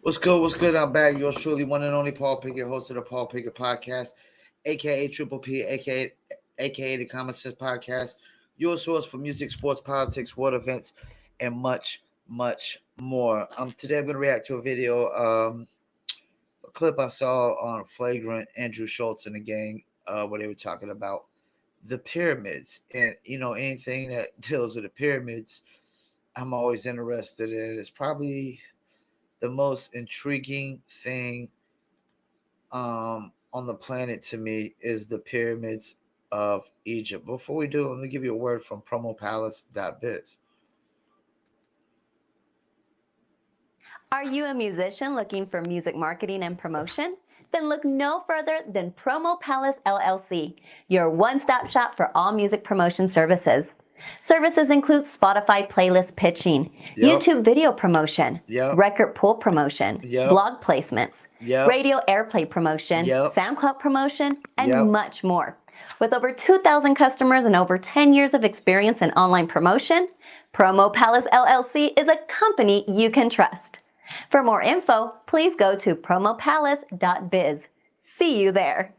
What's good? What's good? I'm back. Yours truly, one and only Paul Pickett, host of the Paul Pickett Podcast, aka Triple P, aka the Common Sense Podcast. Your source for music, sports, politics, world events, and much, much more. Today I'm going to react to a video, a clip I saw on Flagrant, Andrew Schultz and the gang, where they were talking about the pyramids, and anything that deals with the pyramids, I'm always interested in. It's probably the most intriguing thing on the planet to me is the pyramids of Egypt. Before we do, let me give you a word from promopalace.biz. Are you a musician looking for music marketing and promotion? Then look no further than Promo Palace LLC, your one-stop shop for all music promotion services. Services include Spotify playlist pitching, YouTube video promotion, record pool promotion, blog placements, radio airplay promotion, SoundCloud promotion, and much more. With over 2,000 customers and over 10 years of experience in online promotion, Promo Palace LLC is a company you can trust. For more info, please go to promopalace.biz. See you there.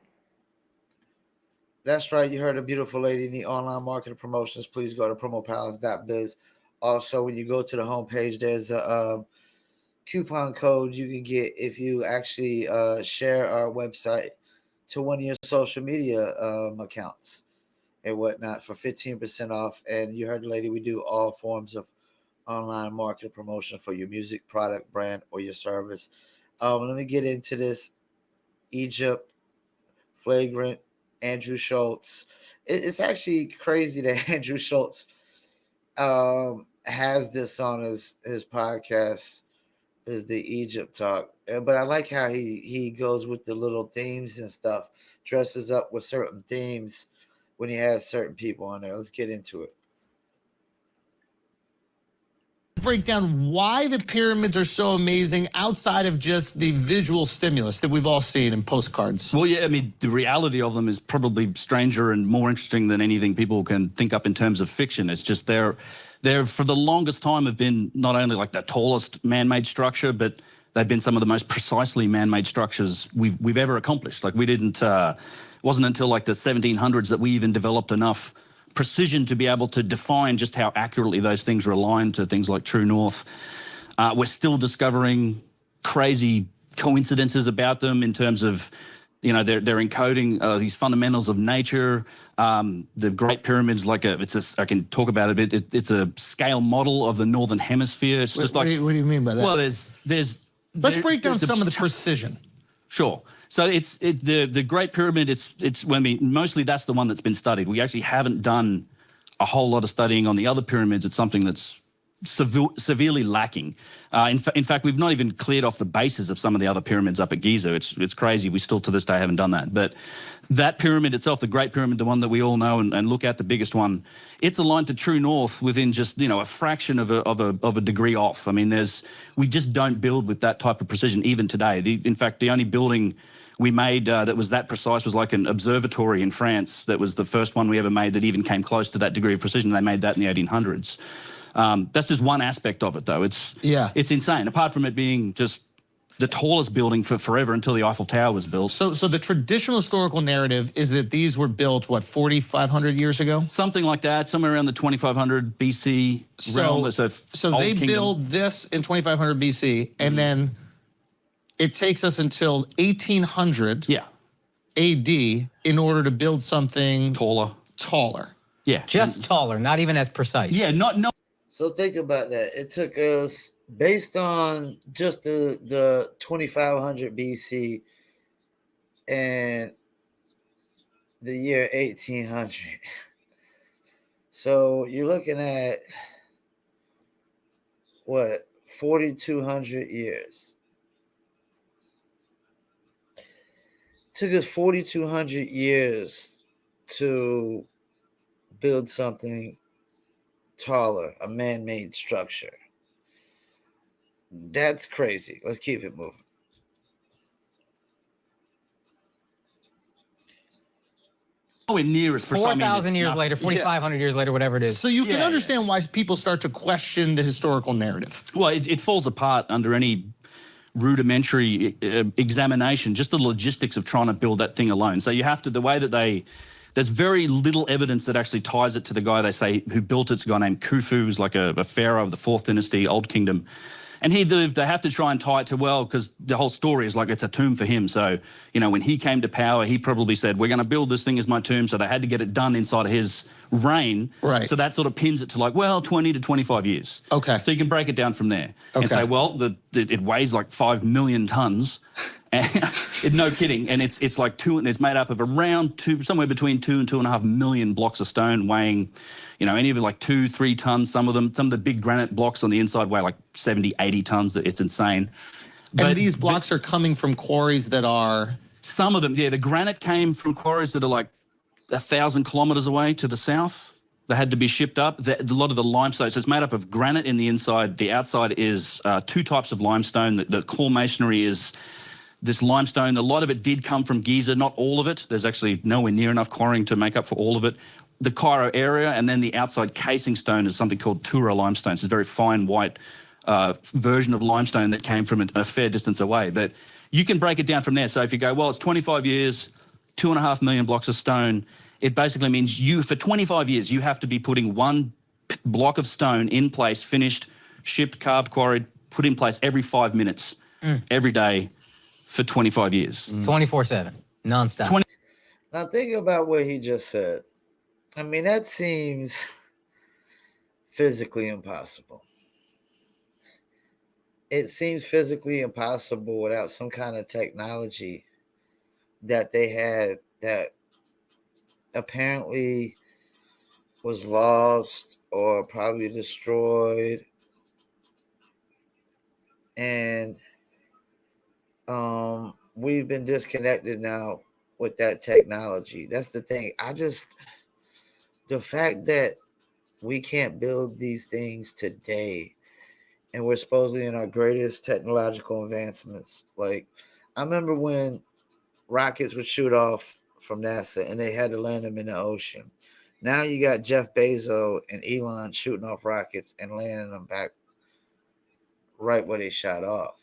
That's right. You heard a beautiful lady in the online marketing promotions. Please go to promopalace.biz. Also, when you go to the homepage, there's a coupon code you can get if you actually share our website to one of your social media accounts and whatnot for 15% off. And you heard the lady, we do all forms of online marketing promotion for your music, product, brand, or your service. Let me get into this. Egypt, Flagrant, Andrew Schultz. It's actually crazy that Andrew Schultz has this on his podcast, is the Egypt talk. But I like how he goes with the little themes and stuff, dresses up with certain themes when he has certain people on there. Let's get into it. Break down why the pyramids are so amazing outside of just the visual stimulus that we've all seen in postcards. Well, yeah, I mean, the reality of them is probably stranger and more interesting than anything people can think up in terms of fiction. It's just they're for the longest time have been not only like the tallest man-made structure, but they've been some of the most precisely man-made structures we've ever accomplished. Like we didn't, it wasn't until like the 1700s that we even developed enough precision to be able to define just how accurately those things were aligned to things like true north. We're still discovering crazy coincidences about them in terms of, they're encoding these fundamentals of nature. The Great Pyramids, I can talk about it a bit. It's a scale model of the Northern Hemisphere. It's just like, what do you mean by that? Well, let's break down some of the precision. Sure. So the Great Pyramid. Mostly that's the one that's been studied. We actually haven't done a whole lot of studying on the other pyramids. It's something that's severely lacking. In fact, we've not even cleared off the bases of some of the other pyramids up at Giza. It's crazy. We still to this day haven't done that. But that pyramid itself, the Great Pyramid, the one that we all know and look at, the biggest one, it's aligned to true north within just a fraction of a degree off. I mean, we just don't build with that type of precision even today. In fact, the only building we made that was that precise was like an observatory in France. That was the first one we ever made that even came close to that degree of precision. They made that in the 1800s. That's just one aspect of it, though. It's insane. Apart from it being just the tallest building for forever until the Eiffel Tower was built. So the traditional historical narrative is that these were built, what, 4,500 years ago? Something like that, somewhere around the 2500 BC realm. So they build this in 2500 BC, and then it takes us until 1800 AD in order to build something taller. Yeah. Just taller, not even as precise. Yeah, no. So think about that. It took us, based on just the 2500 BC and the year 1800. So you're looking at, what, 4,200 years. Took us 4,200 years to build something taller, a man-made structure. That's crazy. Let's keep it moving. Nowhere near as precise. 4,000 years later, 4,500 years later, whatever it is. So you can understand why people start to question the historical narrative. Well, it falls apart under any rudimentary examination, just the logistics of trying to build that thing alone. So you have to, the way that there's very little evidence that actually ties it to the guy they say who built it. It's a guy named Khufu, who's like a pharaoh of the 4th dynasty, Old Kingdom. And he lived, they have to try and tie it to, well, because the whole story is like it's a tomb for him. So, you know, when he came to power, he probably said, we're going to build this thing as my tomb. So they had to get it done inside of his reign. Right. So that sort of pins it to like, well, 20 to 25 years. Okay. So you can break it down from there and say, well, it weighs like 5 million tons. And no kidding. And it's like it's made up of around somewhere between 2 and 2.5 million blocks of stone weighing, you know, any of it like 2-3 tons. Some of the big granite blocks on the inside weigh like 70-80 tons. It's insane. And these blocks are coming from quarries that are... Some of them, yeah. The granite came from quarries that are like 1,000 kilometers away to the south. They had to be shipped up. A lot of the limestone, so it's made up of granite in the inside. The outside is 2 types of limestone. The core masonry is this limestone. A lot of it did come from Giza, not all of it. There's actually nowhere near enough quarrying to make up for all of it. The Cairo area, and then the outside casing stone is something called Tura limestone. It's a very fine white version of limestone that came from a fair distance away. But you can break it down from there. So if you go, well, it's 25 years, 2.5 million blocks of stone, it basically means for 25 years, you have to be putting 1 block of stone in place, finished, shipped, carved, quarried, put in place every 5 minutes, every day for 25 years. 24/7, nonstop. Now think about what he just said. I mean, that seems physically impossible. It seems physically impossible without some kind of technology that they had that apparently was lost or probably destroyed. And we've been disconnected now with that technology. That's the thing. The fact that we can't build these things today, and we're supposedly in our greatest technological advancements. Like, I remember when rockets would shoot off from NASA and they had to land them in the ocean. Now you got Jeff Bezos and Elon shooting off rockets and landing them back right where they shot off.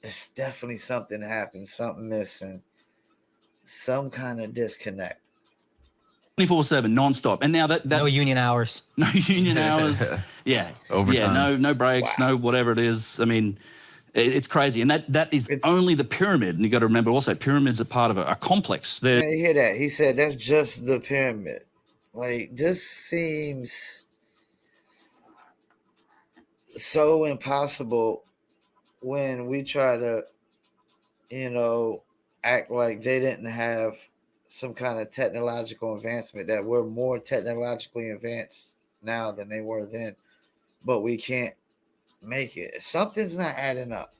There's definitely something happened, something missing, some kind of disconnect. 24/7, nonstop. And now that no union hours. No union hours. Yeah. Overtime. Yeah, no breaks, no whatever it is. I mean, it's crazy. And that is only the pyramid. And you got to remember also, pyramids are part of a complex. Yeah, you hear that? He said that's just the pyramid. Like, this seems so impossible when we try to, act like they didn't have some kind of technological advancement, that we're more technologically advanced now than they were then, but we can't make it. Something's not adding up.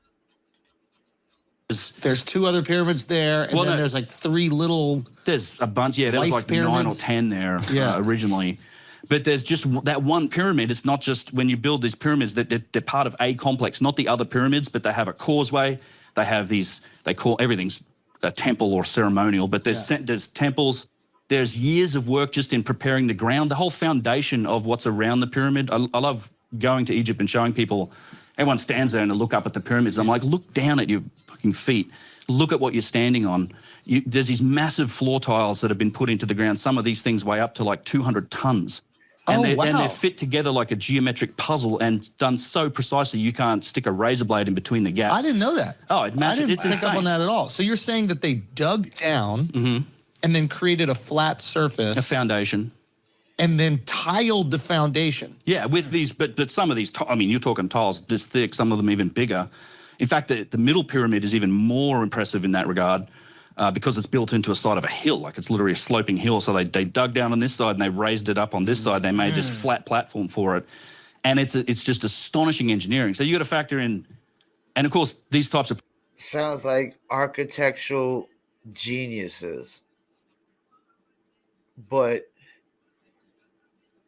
There's 2 other pyramids there, and then there's like 3 little... There's a bunch, yeah, there was like pyramids. 9 or 10 there originally. But there's just that one pyramid. It's not just when you build these pyramids that they're part of a complex, not the other pyramids, but they have a causeway. They have these, they call everything's a temple or ceremonial, but there's temples. There's years of work just in preparing the ground, the whole foundation of what's around the pyramid. I love going to Egypt and showing people. Everyone stands there and they look up at the pyramids. I'm like, look down at your fucking feet. Look at what you're standing on. There's these massive floor tiles that have been put into the ground. Some of these things weigh up to like 200 tons. And they're fit together like a geometric puzzle and done so precisely you can't stick a razor blade in between the gaps. I didn't know that. Oh, it's pick insane. up on that at all. So you're saying that they dug down and then created a flat surface. A foundation. And then tiled the foundation. Yeah, with these, but some of these, I mean, you're talking tiles this thick, some of them even bigger. In fact, the middle pyramid is even more impressive in that regard. Because it's built into a side of a hill, like it's literally a sloping hill. So they dug down on this side and they've raised it up on this side. They made this flat platform for it. And it's just astonishing engineering. So you got to factor in, and of course, these types of... Sounds like architectural geniuses. But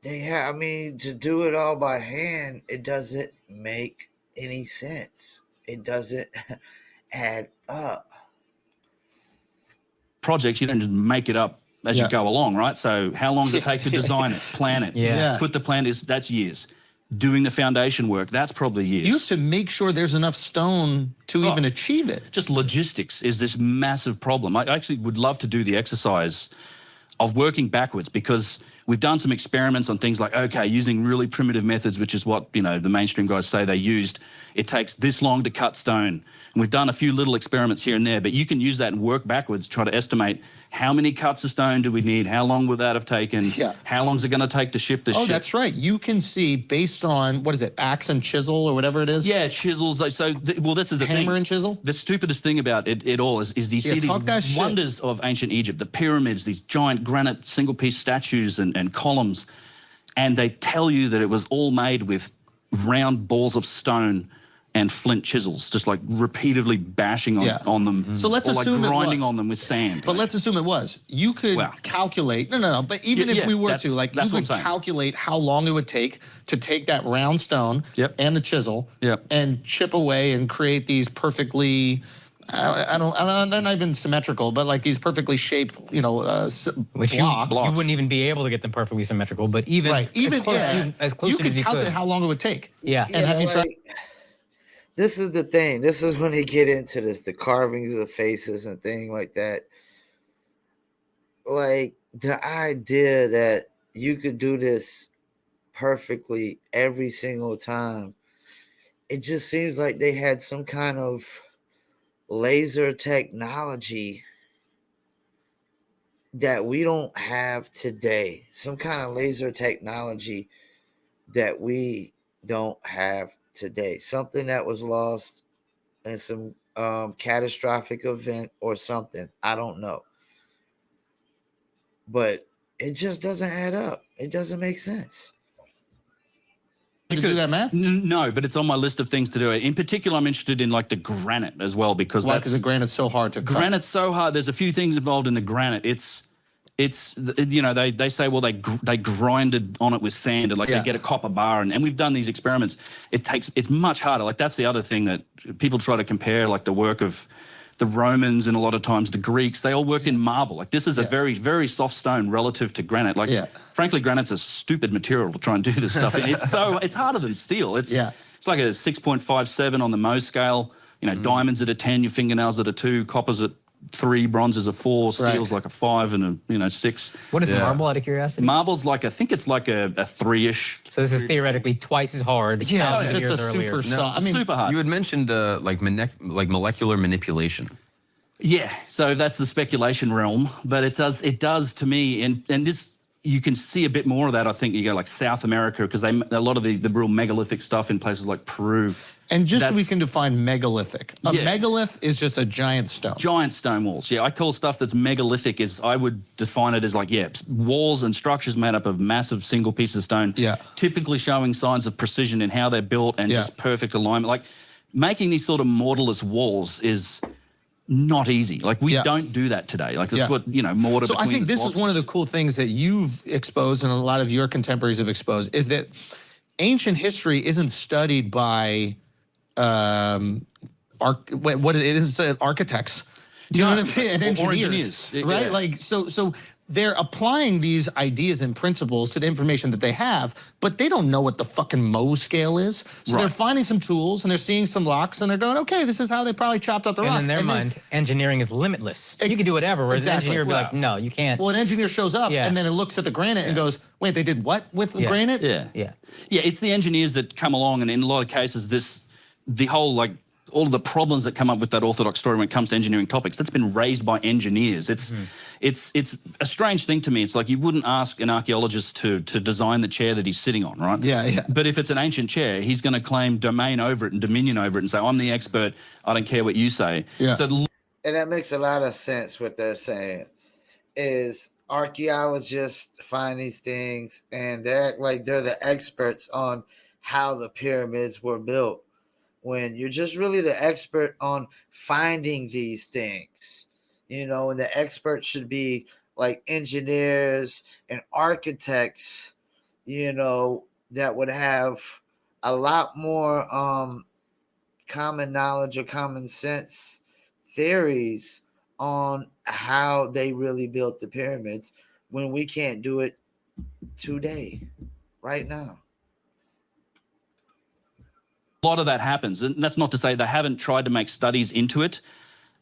to do it all by hand, it doesn't make any sense. It doesn't add up. Projects, you don't just make it up as you go along, right? So how long does it take to design it, plan it, put the plan, that's years. doing the foundation work, that's probably years. You have to make sure there's enough stone to even achieve it. Just logistics is this massive problem. I actually would love to do the exercise of working backwards, because we've done some experiments on things like, okay, using really primitive methods, which is what, you know, the mainstream guys say they used. It takes this long to cut stone. And we've done a few little experiments here and there, but you can use that and work backwards, try to estimate how many cuts of stone do we need, how long would that have taken, how long is it going to take to ship this ship. That's right. You can see based on, what is it, axe and chisel or whatever it is? Yeah, chisels. So, well, this is the thing. Hammer and chisel? The stupidest thing about it all is you see these wonders of ancient Egypt, the pyramids, these giant granite single-piece statues and columns, and they tell you that it was all made with round balls of stone and flint chisels, just like repeatedly bashing on them. So let's or assume like grinding it was on them with sand. But let's assume it was. You could calculate. No. But even if we were to, like, you could calculate how long it would take to take that round stone and the chisel and chip away and create these perfectly. I don't. They're not even symmetrical, but like these perfectly shaped, you know, blocks. You wouldn't even be able to get them perfectly symmetrical. But even as close as you could calculate how long it would take. Yeah. And have you tried? This is the thing. This is when they get into this, the carvings of faces and things like that. Like the idea that you could do this perfectly every single time. It just seems like they had some kind of laser technology that we don't have today. Some kind of laser technology that we don't have today. Something that was lost in some catastrophic event or something. I don't know. But it just doesn't add up. It doesn't make sense. You could do that math? No, but it's on my list of things to do. In particular, I'm interested in like the granite as well, because because the granite's so hard to cut. Granite's so hard. There's a few things involved in the granite. It's you know, they say, well, they grinded on it with sand, and like they get a copper bar, and we've done these experiments. It's much harder. Like that's the other thing that people try to compare, like the work of the Romans and a lot of times the Greeks. They all work in marble. Like this is a very, very soft stone relative to granite. Like frankly, granite's a stupid material to try and do this stuff. It's harder than steel. It's like a 6.57 on the Mohs scale. You know, diamonds at a 10, your fingernails at a 2, copper's at 3, bronze is a 4, steel's like a 5 and a 6. What is marble, out of curiosity? Marble's like, I think it's like a 3-ish. So this is theoretically twice as hard. Yeah, it's just a super soft. I mean, super hard. You had mentioned like molecular manipulation. Yeah, so that's the speculation realm, but it does to me, and this, you can see a bit more of that, I think. You go like South America, because a lot of the real megalithic stuff in places like Peru. And just so we can define megalithic. A megalith is just a giant stone. Giant stone walls. Yeah, I call stuff that's megalithic I would define it as like, walls and structures made up of massive single pieces of stone. Yeah. Typically showing signs of precision in how they're built and just perfect alignment. Like making these sort of mortarless walls is not easy. Like we don't do that today. Like that's what, you know, mortar between. So I think this is one of the cool things that you've exposed and a lot of your contemporaries have exposed, is that ancient history isn't studied by architects. Do you know what I mean? And engineers, right? Yeah. Like so they're applying these ideas and principles to the information that they have, but they don't know what the fucking Mohs scale is. So they're finding some tools and they're seeing some rocks and they're going, okay, this is how they probably chopped up the rock. And in their mind, engineering is limitless. You can do whatever, whereas an engineer would be like, no, you can't. Well, an engineer shows up and then it looks at the granite and goes, wait, they did what with the granite? Yeah, it's the engineers that come along, and in a lot of cases, the whole, like, all of the problems that come up with that orthodox story when it comes to engineering topics, that's been raised by engineers. It's a strange thing to me. It's like you wouldn't ask an archaeologist to design the chair that he's sitting on, right? Yeah. But if it's an ancient chair, he's going to claim domain over it and dominion over it and say, I'm the expert, I don't care what you say. Yeah. And that makes a lot of sense. What they're saying is archaeologists find these things and they act like they're the experts on how the pyramids were built, when you're just really the expert on finding these things, you know, and the experts should be like engineers and architects, you know, that would have a lot more common knowledge or common sense theories on how they really built the pyramids, when we can't do it today, right now. A lot of that happens. And that's not to say they haven't tried to make studies into it.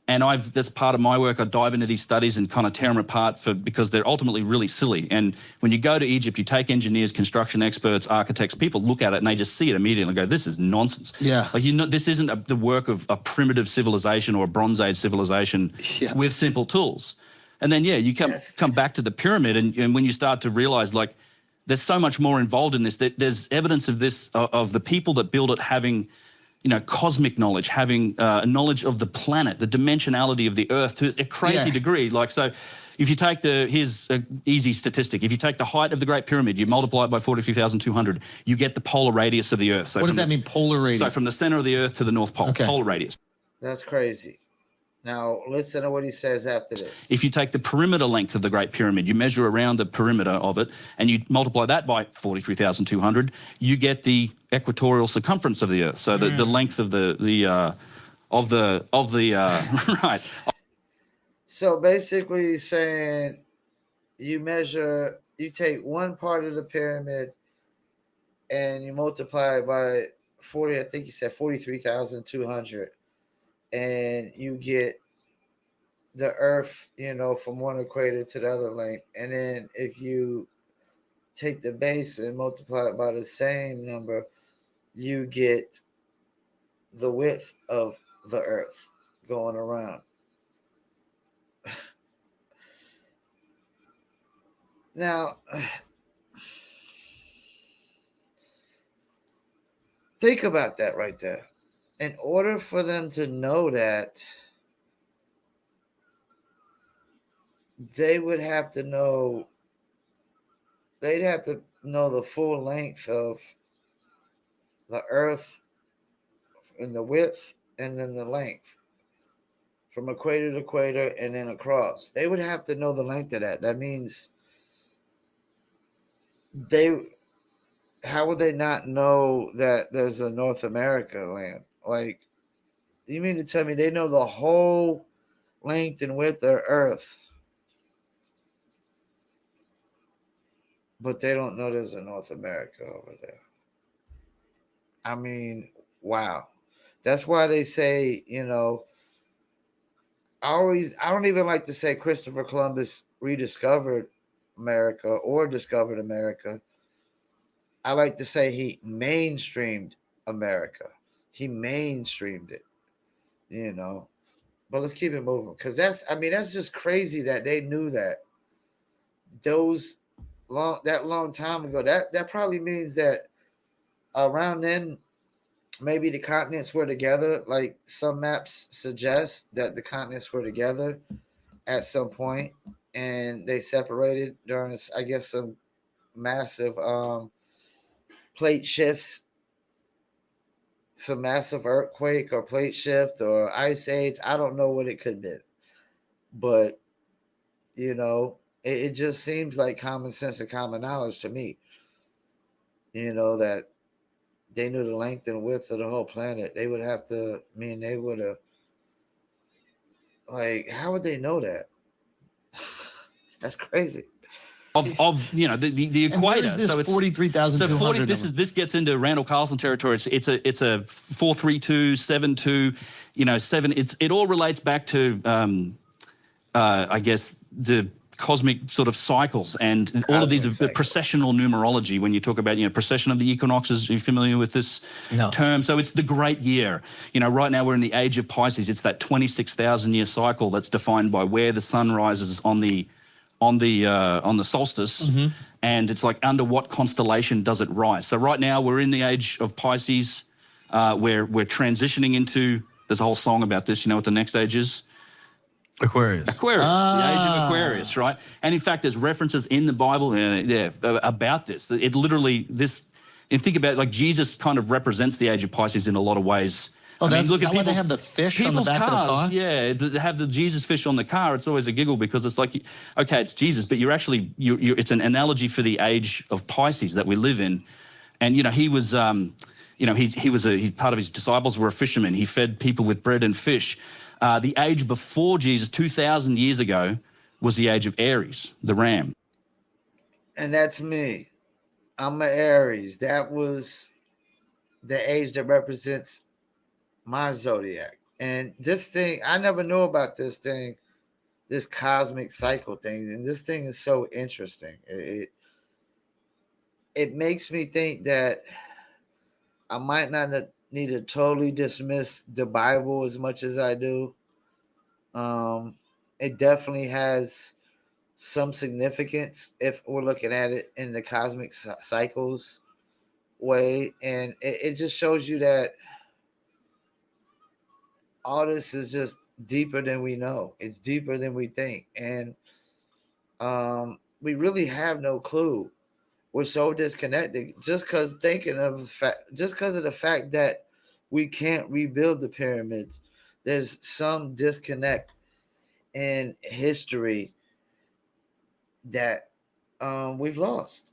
And that's part of my work. I dive into these studies and kind of tear them apart because they're ultimately really silly. And when you go to Egypt, you take engineers, construction experts, architects, people look at it and they just see it immediately and go, this is nonsense. Yeah. Like, this isn't the work of a primitive civilization or a Bronze Age civilization with simple tools. And then, you come back to the pyramid and when you start to realize, like, there's so much more involved in this. There's evidence of this, of the people that build it having, cosmic knowledge, having knowledge of the planet, the dimensionality of the Earth to a crazy degree. Like, so if you take here's an easy statistic. If you take the height of the Great Pyramid, you multiply it by 43,200, you get the polar radius of the Earth. So what does that mean, polar radius? So from the center of the Earth to the North Pole, polar radius. That's crazy. Now, listen to what he says after this. If you take the perimeter length of the Great Pyramid, you measure around the perimeter of it, and you multiply that by 43,200, you get the equatorial circumference of the Earth. So the length of the right. So basically, he's saying you take one part of the pyramid, and you multiply it by 40. I think he said 43,200. And you get the Earth, from one equator to the other length. And then if you take the base and multiply it by the same number, you get the width of the Earth going around. Now, think about that right there. In order for them to know that, they'd have to know the full length of the Earth and the width and then the length from equator to equator and then across. They would have to know the length of that. That means how would they not know that there's a North America land? Like, you mean to tell me they know the whole length and width of Earth, but they don't know there's a North America over there? I mean, wow. That's why they say, I don't even like to say Christopher Columbus rediscovered America or discovered America. I like to say he mainstreamed America. He mainstreamed it, But let's keep it moving, because that's just crazy that they knew that. That long time ago. That probably means that around then, maybe the continents were together. Like some maps suggest that the continents were together at some point, and they separated during, I guess, some massive plate shifts. Some massive earthquake or plate shift or ice age. I don't know what it could be. But, it just seems like common sense and common knowledge to me. That they knew the length and width of the whole planet. They would have to, they would have, like, how would they know that? That's crazy. Of the equator. So it's 43,200. This gets into Randall Carlson territory. It's a 43272. 7. It all relates back to I guess the cosmic sort of cycles and all of these the processional numerology. When you talk about precession of the equinoxes, are you familiar with this term? So it's the great year. Right now we're in the age of Pisces. It's that 26,000-year cycle that's defined by where the sun rises on the solstice, and it's like under what constellation does it rise. So right now we're in the age of Pisces. We're transitioning into. There's a whole song about this. You know what the next age is? Aquarius. The age of Aquarius, right? And in fact, there's references in the Bible about this. It literally and think about it, like Jesus kind of represents the age of Pisces in a lot of ways. Oh, look at people. They have the fish on the back of the car. Yeah, they have the Jesus fish on the car. It's always a giggle because it's like, okay, it's Jesus, but it's an analogy for the age of Pisces that we live in. And he was, part of his disciples were a fisherman. He fed people with bread and fish. The age before Jesus, 2,000 years ago, was the age of Aries, the ram. And that's me. I'm an Aries. That was the age that represents my zodiac. And this thing, I never knew about this thing, this cosmic cycle thing. And this thing is so interesting. It makes me think that I might not need to totally dismiss the Bible as much as I do. It definitely has some significance if we're looking at it in the cosmic cycles way. And it just shows you that all this is just deeper than we know. It's deeper than we think. And we really have no clue. We're so disconnected just because of the fact that we can't rebuild the pyramids. There's some disconnect in history that we've lost.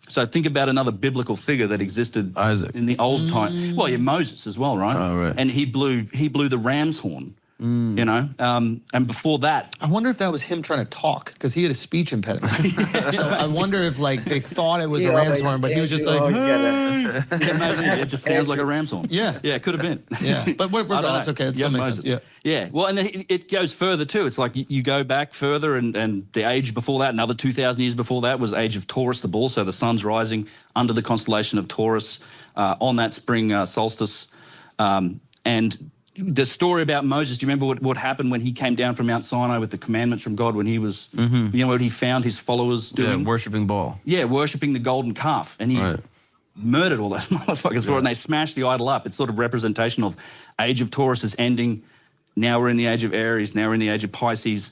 So think about another biblical figure that existed Isaac. in the old time. Well, yeah, Moses as well, right? Oh, right. And he blew the ram's horn. You know, and before that, I wonder if that was him trying to talk because he had a speech impediment. So I wonder if like they thought it was a ram's horn, but he was just like, yeah, maybe it just sounds like a ram's horn. Yeah. Yeah, it could have been. Yeah, but we're it's okay. It still makes sense. Yeah. Yeah, well, and it goes further too. It's like you go back further, and the age before that, another 2,000 years before that, was age of Taurus, the bull. So the sun's rising under the constellation of Taurus on that spring solstice. And the story about Moses, do you remember what happened when he came down from Mount Sinai with the commandments from God when he was, you know, what he found his followers doing? Yeah, worshipping Baal. Yeah, worshipping the golden calf. And he murdered all those motherfuckers for it, and they smashed the idol up. It's sort of representation of age of Taurus is ending. Now we're in the age of Aries. Now we're in the age of Pisces.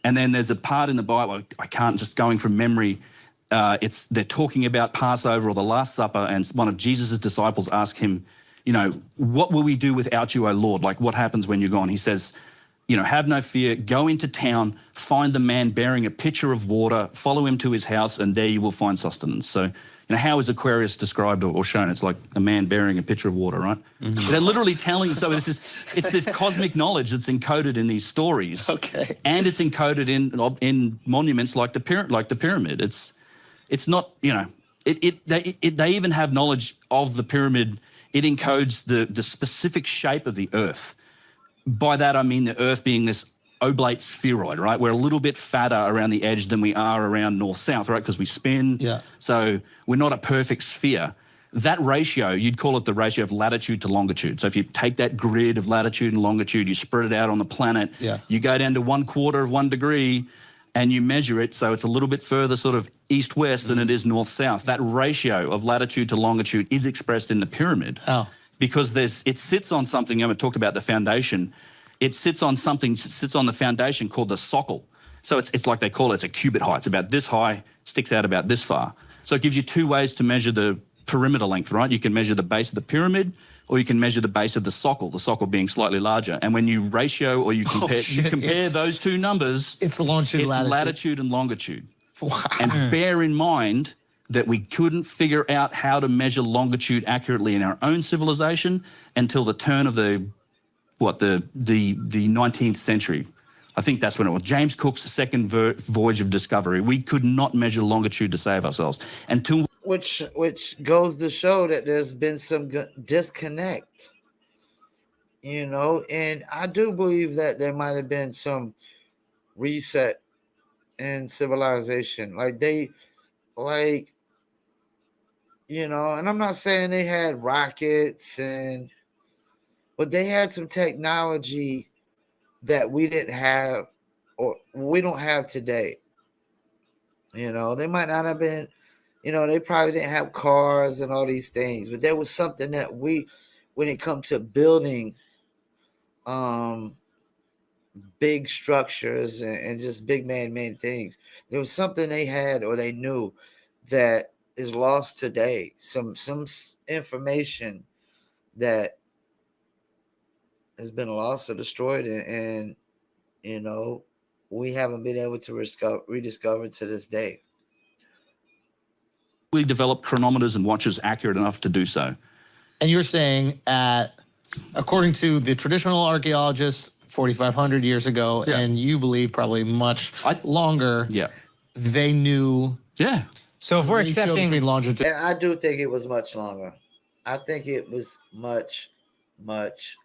And then there's a part in the Bible, I can't just going from memory, they're talking about Passover or the Last Supper, and one of Jesus' disciples asked him, you know, what will we do without you, O Lord? Like, what happens when you're gone? He says, you know, have no fear, go into town, find a man bearing a pitcher of water, follow him to his house, and there you will find sustenance. So, you know, how is Aquarius described or shown? It's like a man bearing a pitcher of water, right? They're literally telling, so it's this cosmic knowledge that's encoded in these stories. Okay. And it's encoded in monuments like the pyramid. It's not, you know, they even have knowledge of the pyramid. It encodes the specific shape of the Earth. By that, I mean the Earth being this oblate spheroid, right? We're a little bit fatter around the edge than we are around north-south, right? Because we spin. Yeah. So we're not a perfect sphere. That ratio, you'd call it the ratio of latitude to longitude. So if you take that grid of latitude and longitude, you spread it out on the planet, you go down to 1/4 of 1 degree, and you measure it, so it's a little bit further sort of east-west than it is north-south. That ratio of latitude to longitude is expressed in the pyramid. Oh. Because it sits on something, I talked about the foundation, it sits on the foundation called the socle. So it's like they call it, it's a cubit height. It's about this high, sticks out about this far. So it gives you two ways to measure the perimeter length, right? You can measure the base of the pyramid, or you can measure the base of the socle being slightly larger. And when you ratio or you compare those two numbers, it's latitude and longitude. Wow. And bear in mind that we couldn't figure out how to measure longitude accurately in our own civilization until the turn of the 19th century. I think that's when it was. James Cook's second voyage of discovery. We could not measure longitude to save ourselves until. Which goes to show that there's been some disconnect, you know, and I do believe that there might have been some reset in civilization. You know, and I'm not saying they had rockets but they had some technology that we didn't have or we don't have today. You know, they might not have been, you know, they probably didn't have cars and all these things, but there was something that when it comes to building big structures and just big man-made things, there was something they had or they knew that is lost today. Some information that has been lost or destroyed, and you know, we haven't been able to rediscover to this day. We developed chronometers and watches accurate enough to do so. And you're saying according to the traditional archaeologists 4,500 years ago, and you believe probably much longer, they knew So if we're ratio accepting between longitude, And I do think it was much longer. I think it was much, much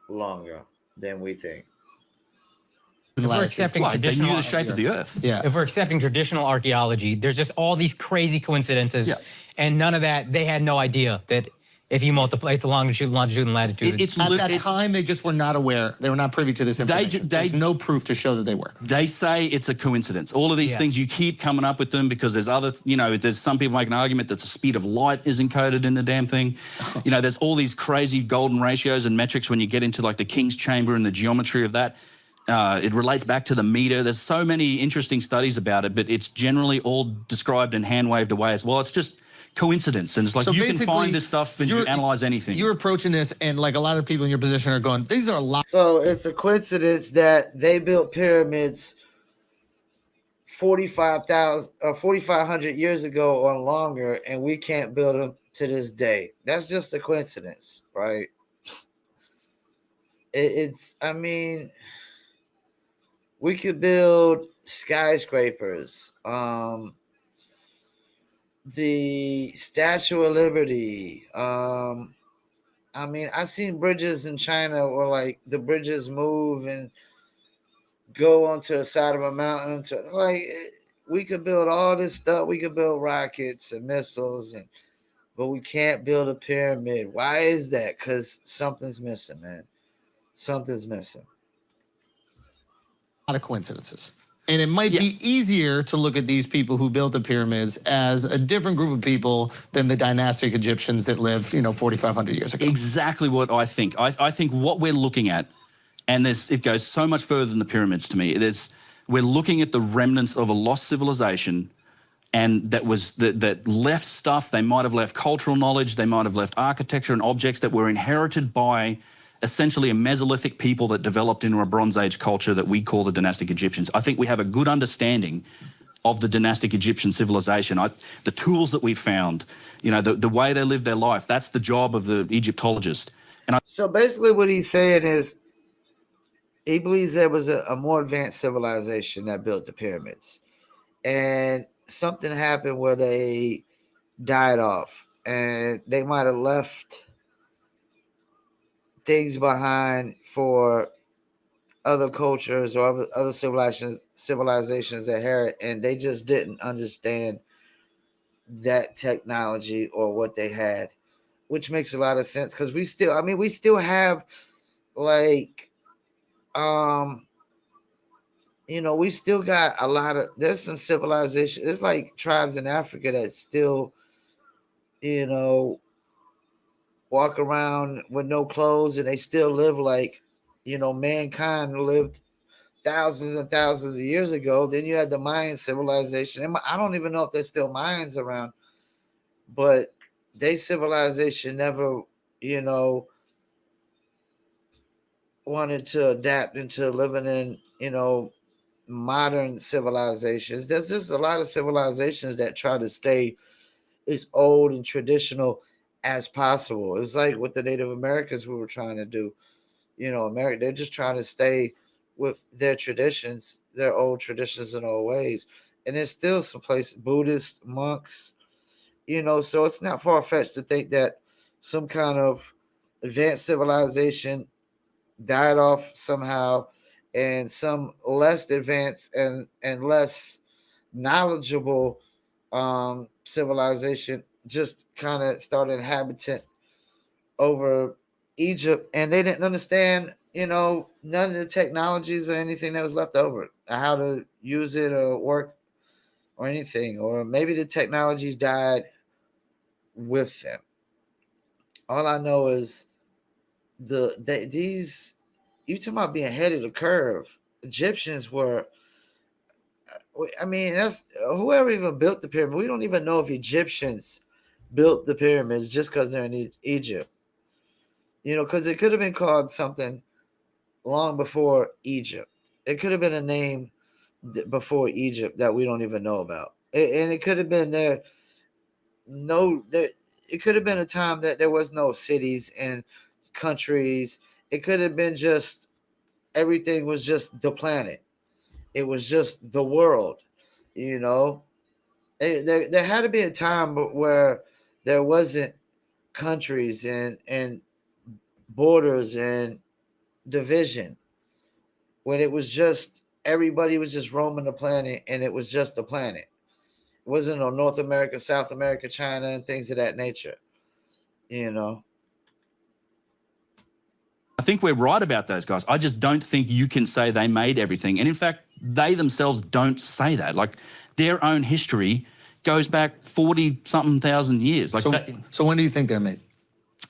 longer than we think. if we're accepting Why? They traditional knew the shape of the Earth. yeah. if we're accepting traditional archaeology, there's just all these crazy coincidences, Yeah. and none of that. They had no idea that if you multiply, it's a longitude, and latitude. It's At that time, they just were not aware. They were not privy to this information. There's no proof to show that they were. They say it's a coincidence. All of these things, you keep coming up with them because there's other, there's some people make an argument that the speed of light is encoded in the damn thing. There's all these crazy golden ratios and metrics when you get into like the King's Chamber and the geometry of that. It relates back to the meter. There's so many interesting studies about it, but it's generally all described and hand-waved away as well. It's just coincidence, and it's like, so you can find this stuff and you analyze anything. You're approaching this, and like a lot of people in your position are going, these are a lot. So it's a coincidence that they built pyramids 4,500 years ago or longer, and we can't build them to this day. That's just a coincidence, right? I mean, we could build skyscrapers, the Statue of Liberty. I mean, I've seen bridges in China where like the bridges move and go onto the side of a mountain. We could build all this stuff. We could build rockets and missiles, but we can't build a pyramid. Why is that? Because something's missing, man. Something's missing. A lot of coincidences. And it might be easier to look at these people who built the pyramids as a different group of people than the dynastic Egyptians that lived, 4,500 years ago. Exactly what I think. I think what we're looking at, and it goes so much further than the pyramids to me. We're looking at the remnants of a lost civilization, and that left stuff. They might have left cultural knowledge. They might have left architecture and objects that were inherited by essentially a Mesolithic people that developed into a Bronze Age culture that we call the dynastic Egyptians. I think we have a good understanding of the dynastic Egyptian civilization. The tools that we found, the way they lived their life, that's the job of the Egyptologist. So basically what he's saying is he believes there was a more advanced civilization that built the pyramids. And something happened where they died off. And they might have left things behind for other cultures or other civilizations that had, and they just didn't understand that technology or what they had, which makes a lot of sense because we still have like we still got a lot of, there's some civilization. It's like tribes in Africa that still walk around with no clothes, and they still live like, mankind lived thousands and thousands of years ago. Then you had the Mayan civilization. And I don't even know if there's still Mayans around, but their civilization never, wanted to adapt into living in, modern civilizations. There's just a lot of civilizations that try to stay as old and traditional as possible. It was like what the Native Americans we were trying to do. They're just trying to stay with their traditions, their old traditions and old ways. And there's still some places, Buddhist monks, so it's not far-fetched to think that some kind of advanced civilization died off somehow, and some less advanced and less knowledgeable civilization just kind of started inhabiting over Egypt, and they didn't understand, none of the technologies or anything that was left over, how to use it or work or anything, or maybe the technologies died with them. All I know is these, you talking about being ahead of the curve. Egyptians were, that's whoever even built the pyramid. We don't even know if Egyptians built the pyramids just because they're in Egypt. Because it could have been called something long before Egypt. It could have been a name before Egypt that we don't even know about. And it could have been it could have been a time that there was no cities and countries. It could have been just everything was just the planet. It was just the world, There had to be a time where there wasn't countries and borders and division, when it was just everybody was just roaming the planet and it was just the planet. It wasn't no North America, South America, China, and things of that nature. You know. I think we're right about those guys. I just don't think you can say they made everything. And in fact, they themselves don't say that. Like, their own history goes back 40-something thousand years. Like, so when do you think they're made?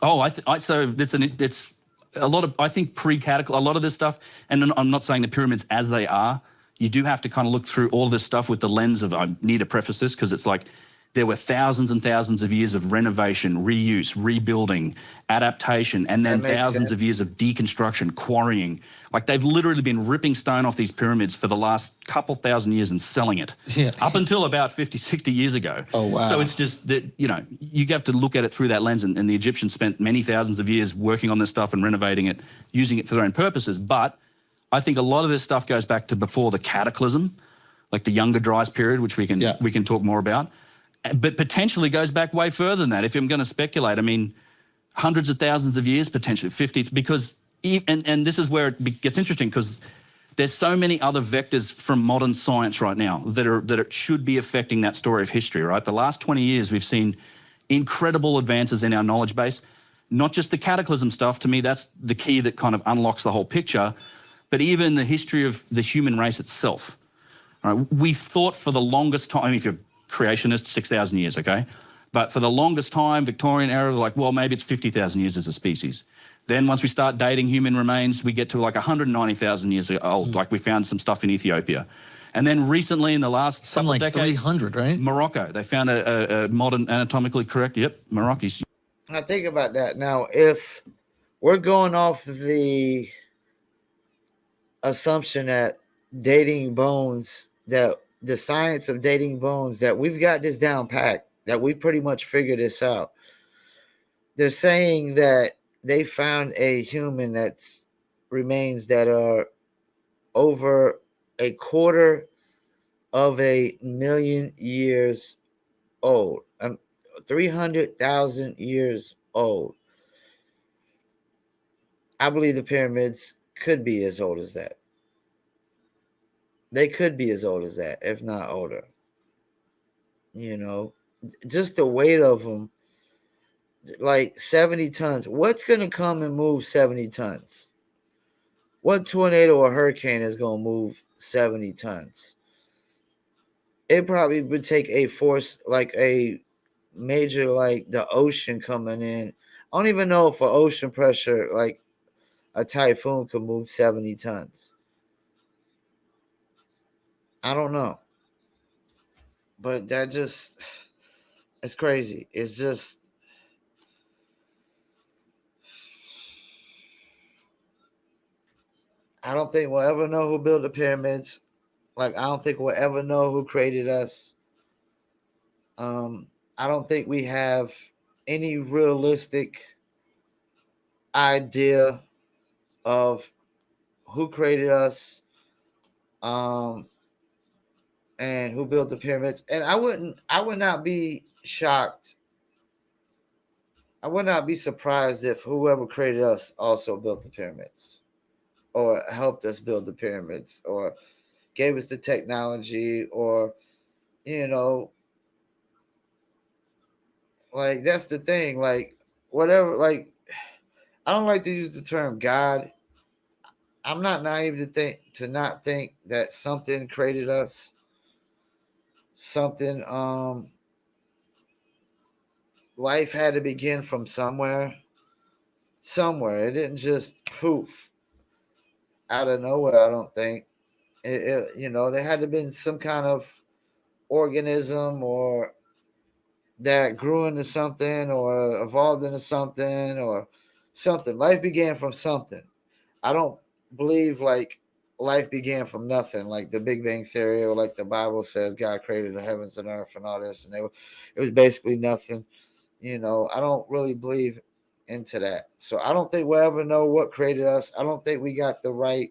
Oh, so it's a lot of, I think, pre-cataclysm, a lot of this stuff, and I'm not saying the pyramids as they are, you do have to kind of look through all this stuff with the lens of, I need to preface this, because it's like, there were thousands and thousands of years of renovation, reuse, rebuilding, adaptation, and then thousands of years of deconstruction, quarrying. Like, they've literally been ripping stone off these pyramids for the last couple thousand years and selling it. Yeah. Up until about 50, 60 years ago. Oh, wow. So it's just that, you know, you have to look at it through that lens, and the Egyptians spent many thousands of years working on this stuff and renovating it, using it for their own purposes. But I think a lot of this stuff goes back to before the cataclysm, like the Younger Dryas period, which we can talk more about. But potentially goes back way further than that. If I'm going to speculate, I mean, hundreds of thousands of years, potentially 50, because, and this is where it gets interesting, because there's so many other vectors from modern science right now that should be affecting that story of history, right? The last 20 years, we've seen incredible advances in our knowledge base, not just the cataclysm stuff. To me, that's the key that kind of unlocks the whole picture, but even the history of the human race itself. Right? We thought for the longest time, I mean, if you're creationist, 6,000 years, okay? But for the longest time, Victorian era, like, well, maybe it's 50,000 years as a species. Then once we start dating human remains, we get to like 190,000 years old, like we found some stuff in Ethiopia. And then recently, in the last couple like decades, 300, right? Morocco, they found a modern, anatomically correct, Morocco's. I think about that. Now, if we're going off the assumption that dating bones, that the science of dating bones, that we've got this down packed, that we pretty much figured this out. They're saying that they found a human that's remains that are over 250,000 years old. 300,000 years old. I believe the pyramids could be as old as that. They could be as old as that, if not older. You know, just the weight of them, like 70 tons. What's going to come and move 70 tons? What tornado or hurricane is going to move 70 tons? It probably would take a force like a major, like the ocean coming in. I don't even know if an ocean pressure, like a typhoon, could move 70 tons. I don't know. But that just, it's crazy. It's just, I don't think we'll ever know who built the pyramids. Like, I don't think we'll ever know who created us. I don't think we have any realistic idea of who created us, and who built the pyramids. And I would not be shocked. I would not be surprised if whoever created us also built the pyramids, or helped us build the pyramids, or gave us the technology, or, you know, like, that's the thing. Like, whatever, like, I don't like to use the term God. I'm not naive to not think that something created us. Something, life had to begin from somewhere. Somewhere. It didn't just poof out of nowhere, I don't think. You know, there had to have been some kind of organism or that grew into something or evolved into something or something. Life began from something. I don't believe like life began from nothing, like the Big Bang Theory, or like the Bible says God created the heavens and earth and all this, and it was basically nothing. You know, I don't really believe into that. So I don't think we'll ever know what created us. I don't think we got the right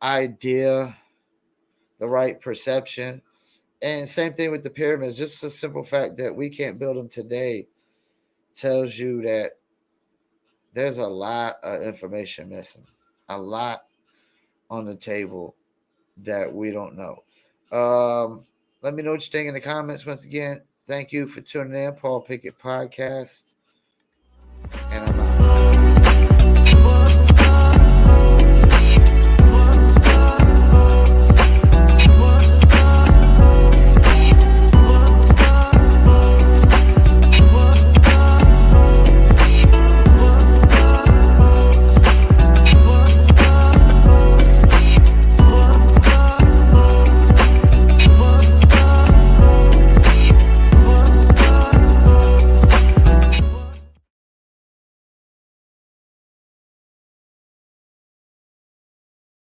idea, the right perception And same thing with the pyramids. Just the simple fact that we can't build them today tells you that there's a lot of information missing, a lot on the table that we don't know. Let me know what you think in the comments. Once again, thank you for tuning in, Paul Pickett Podcast.